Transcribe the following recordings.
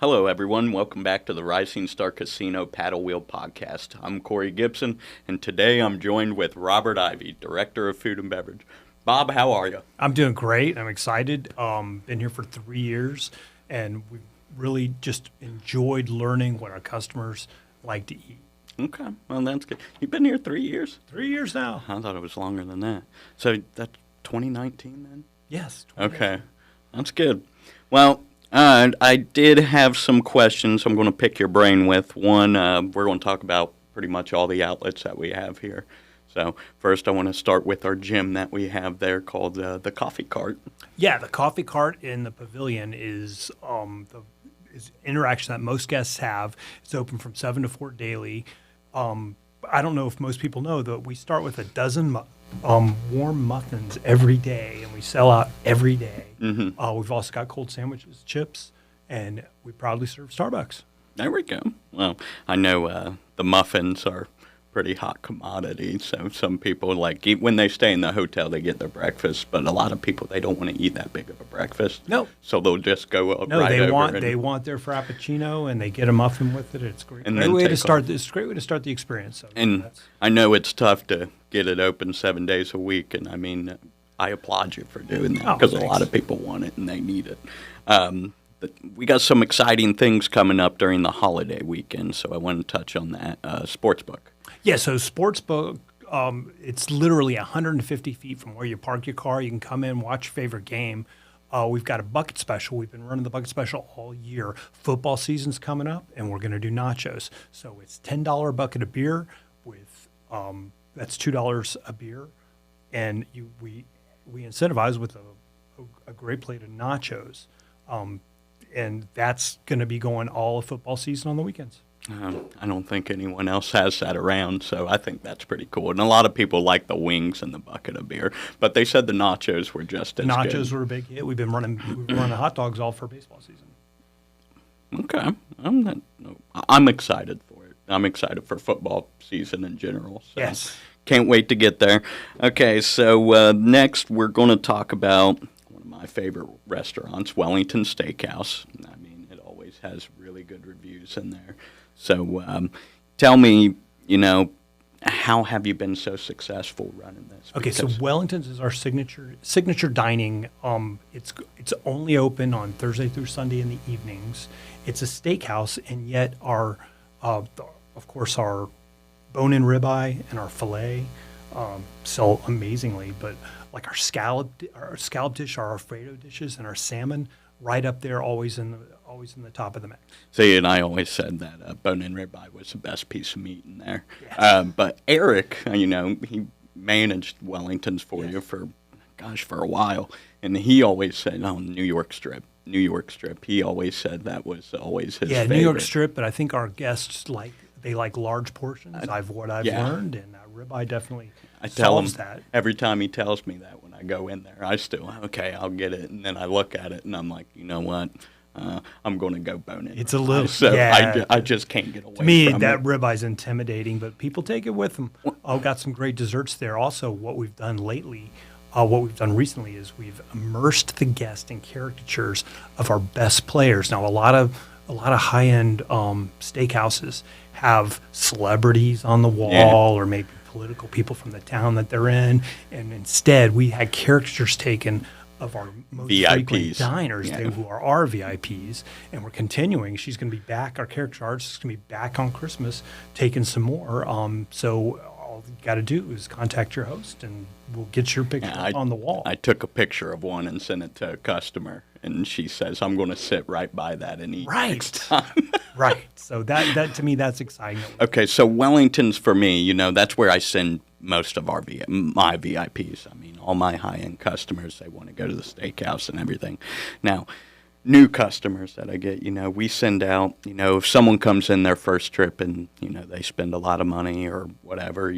Hello, everyone. Welcome back to the Rising Star Casino Paddle Wheel Podcast. I'm Corey Gibson, and today I'm joined with Robert Ivey, Director of Food and Beverage. Bob, how are you? I'm doing great. I'm excited. Been here for 3 years, and we've really just enjoyed learning what our customers like to eat. Okay, well, that's good. You've been here 3 years? 3 years now. I thought it was longer than that. So that's 2019 then? Yes. Okay, that's good. Well, I did have some questions I'm going to pick your brain with. One, we're going to talk about pretty much all the outlets that we have here. So first, I want to start with our gym that we have there called the Coffee Cart. Yeah, the coffee cart in the pavilion is is interaction that most guests have. It's open from 7 to 4 daily. I don't know if most people know that we start with a dozen warm muffins every day, and we sell out every day. Mm-hmm. We've also got cold sandwiches, chips, and we proudly serve Starbucks. There we go. Well, I know the muffins are pretty hot commodity, so some people when they stay in the hotel, they get their breakfast, but a lot of people, they don't want to eat that big of a breakfast. No. So they'll just go right they over. They want their Frappuccino, and they get a muffin with it. It's great. And It's a great way to start the experience. So and I know it's tough to get it open 7 days a week, and I mean, I applaud you for doing that because a lot of people want it and they need it. But we got some exciting things coming up during the holiday weekend, so I want to touch on that. Sportsbook. Yeah, so Sportsbook, it's literally 150 feet from where you park your car. You can come in, watch your favorite game. We've got a bucket special. We've been running the bucket special all year. Football season's coming up, and we're going to do nachos. So it's $10 a bucket of beer with that's $2 a beer, and we incentivize with a great plate of nachos, and that's going to be going all of football season on the weekends. I don't think anyone else has that around, so I think that's pretty cool. And a lot of people like the wings and the bucket of beer, but they said the nachos were just as good. Nachos were a big hit. We've been running hot dogs all for baseball season. Okay, I'm excited for it. I'm excited for football season in general. So Yes. Can't wait to get there. Okay, so next we're going to talk about one of my favorite restaurants, Wellington Steakhouse. I mean, it always has really good reviews in there. So tell me, how have you been so successful running this? Okay, so Wellingtons is our signature dining. It's only open on Thursday through Sunday in the evenings. It's a steakhouse, and yet our bone-in ribeye and our fillet sell amazingly. But like our scallop dish, our Alfredo dishes, and our salmon, right up there, always in the top of the mix. See, and I always said that bone-in ribeye was the best piece of meat in there. Yes. But Eric, he managed Wellingtons for you for a while, and he always said, New York Strip. He always said that was always his favorite. New York Strip, but I think our guests like large portions. I've learned, and ribeye definitely solves that. Every time he tells me that when I go in there, I still, I'll get it, and then I look at it, and I'm like, you know what? I'm going to go bone-in. It's a little, so I just can't get away from it. To me, that ribeye's intimidating, but people take it with them. I've got some great desserts there. Also, what we've done recently is we've immersed the guest in caricatures of our best players. Now, a lot of high-end steakhouses have celebrities on the wall, or maybe political people from the town that they're in, and instead we had caricatures taken of our most frequent diners, who are our VIPs, and we're continuing. She's going to be back. Our character artist is going to be back on Christmas, taking some more. So all you got to do is contact your host, and we'll get your picture on the wall. I took a picture of one and sent it to a customer, and she says, "I'm going to sit right by that and eat next time." Right. So that to me, that's exciting. Okay, so Wellington's for me, that's where I send most of my VIPs. I mean, all my high-end customers, they want to go to the steakhouse and everything. Now, new customers that I get, we send out, if someone comes in their first trip and, they spend a lot of money or whatever,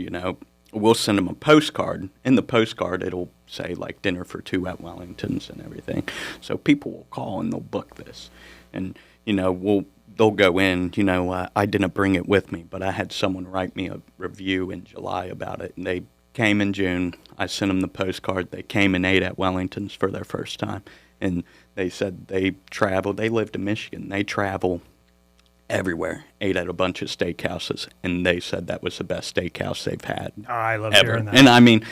we'll send them a postcard. In the postcard, it'll say, dinner for two at Wellington's and everything. So people will call and they'll book this. And, they'll go in, I didn't bring it with me, but I had someone write me a review in July about it. And they came in June. I sent them the postcard. They came and ate at Wellington's for their first time. and they said they travel. They lived in Michigan. They travel everywhere, ate at a bunch of steakhouses, and they said that was the best steakhouse they've had I love ever. hearing that. And I mean,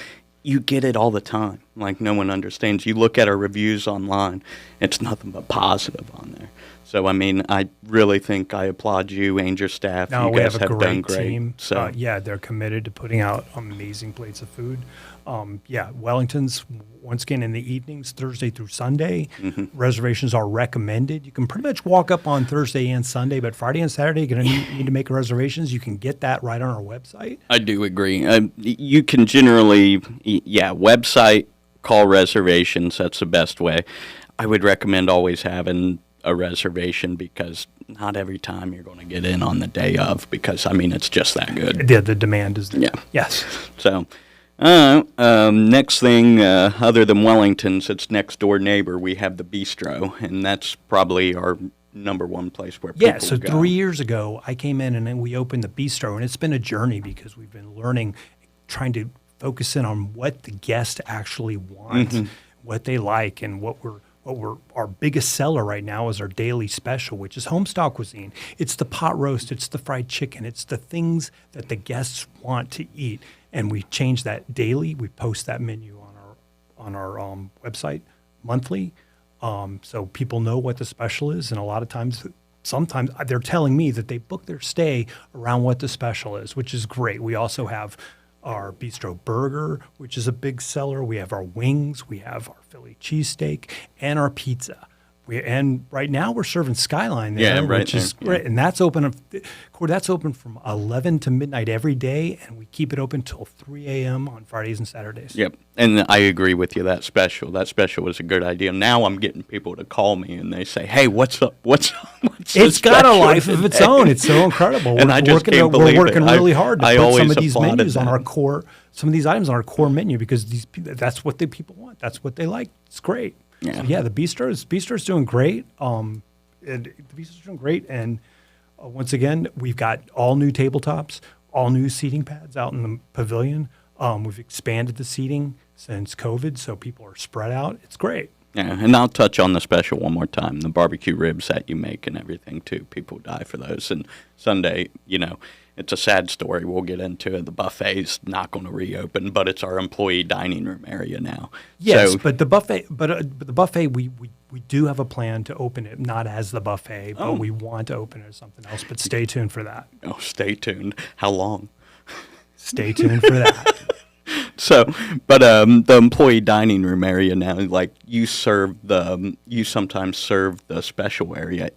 you get it all the time. Like, no one understands. You look at our reviews online, it's nothing but positive on there. So, I mean, I really think I applaud you and your staff. No, you we guys have a done great great. team. So, Yeah, they're committed to putting out amazing plates of food. Wellingtons, once again, in the evenings, Thursday through Sunday. Reservations are recommended. You can pretty much walk up on Thursday and Sunday, but Friday and Saturday, you're going to need to make reservations. You can get that right on our website. I do agree. You can generally, website, call reservations. That's the best way. I would recommend always having a reservation because not every time you're going to get in on the day of because, I mean, it's just that good. Yeah, the demand is there. Yeah. Yes. So, next thing, other than Wellington's, it's next door neighbor. We have the Bistro, and that's probably our number one place where people Yeah, so go. 3 years ago, I came in and then we opened the Bistro, and it's been a journey because we've been learning, trying to focus in on what the guest actually want, what they like, and what we're our biggest seller right now is our daily special, which is homestyle cuisine. It's the pot roast, it's the fried chicken, it's the things that the guests want to eat, and we change that daily. We post that menu on our website monthly, so people know what the special is. And a lot of times, sometimes they're telling me that they book their stay around what the special is, which is great. We also have our Bistro Burger, which is a big seller. We have our wings, we have our Philly cheesesteak, and our pizza. And right now we're serving Skyline there, which is great. And that's open. That's open from 11 to midnight every day, and we keep it open till 3 a.m. on Fridays and Saturdays. Yep, and I agree with you. That special was a good idea. Now I'm getting people to call me and they say, "Hey, what's up? What's It's got a life of its own. It's so incredible. And I just can't believe we're working it. really hard to I put some always of these applauded menus on that. our core. Some of these items on our core menu because that's what the people want. That's what they like. It's great. Yeah. So yeah, the Bistro's doing great. And the Bistro's doing great. And once again, we've got all new tabletops, all new seating pads out in the pavilion. We've expanded the seating since COVID, so people are spread out. It's great. Yeah, and I'll touch on the special one more time. The barbecue ribs that you make and everything too. People die for those. And Sunday, it's a sad story. We'll get into it. The buffet's not going to reopen, but it's our employee dining room area now. Yes, So, but the buffet, the buffet, we do have a plan to open it not as the buffet, but we want to open it as something else. But stay tuned for that. stay tuned. How long? Stay tuned for that. So, but the employee dining room area now, like you sometimes serve the special area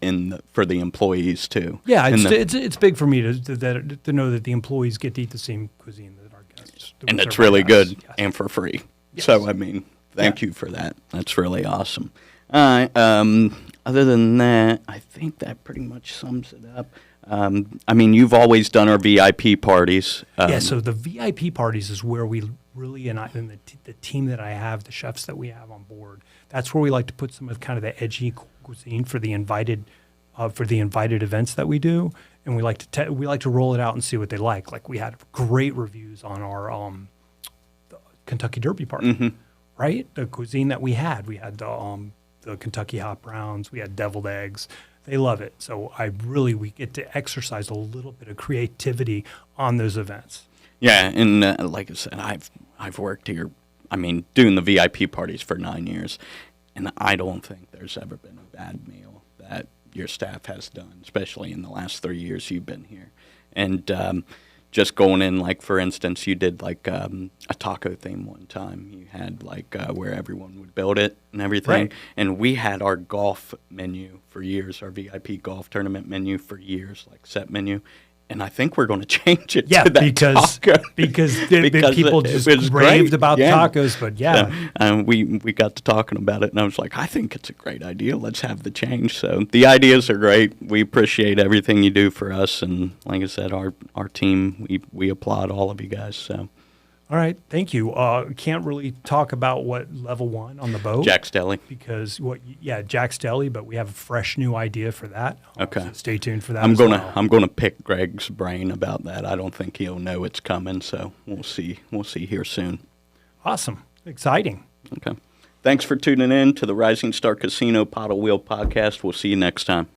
for the employees too. Yeah, it's big for me to know that the employees get to eat the same cuisine that our guests do. And it's really good Yes. and for free. Yes. So, I mean, thank you for that. That's really awesome. All right. Other than that, I think that pretty much sums it up. I mean, you've always done our VIP parties. Yeah, so the VIP parties is where we really, and the team that I have, the chefs that we have on board, that's where we like to put some of kind of the edgy cuisine for the invited events that we do, and we like to roll it out and see what they like. Like we had great reviews on our the Kentucky Derby party, right? The cuisine that we had the Kentucky hot browns, we had deviled eggs. They love it. So we get to exercise a little bit of creativity on those events. Yeah, and like I said, I've worked here, I mean, doing the VIP parties for 9 years, and I don't think there's ever been a bad meal that your staff has done, especially in the last 3 years you've been here. And just going in, like, for instance, you did, like, a taco theme one time. You had, like, where everyone would build it and everything. Right. And we had our golf menu for years, our VIP golf tournament menu for years, like set menu. And I think we're going to change it to that taco. because Because people it just was raved great. about Yeah. tacos, but yeah. So, we got to talking about it, and I was like, I think it's a great idea. Let's have the change. So the ideas are great. We appreciate everything you do for us, and like I said, our team, we applaud all of you guys. So All right, thank you. Can't really talk about what level one on the boat. Jack's Deli. Because Jack's Deli, but we have a fresh new idea for that. Okay. So stay tuned for that. I'm gonna pick Greg's brain about that. I don't think he'll know it's coming, so we'll see. We'll see here soon. Awesome, exciting. Okay. Thanks for tuning in to the Rising Star Casino Paddle Wheel podcast. We'll see you next time.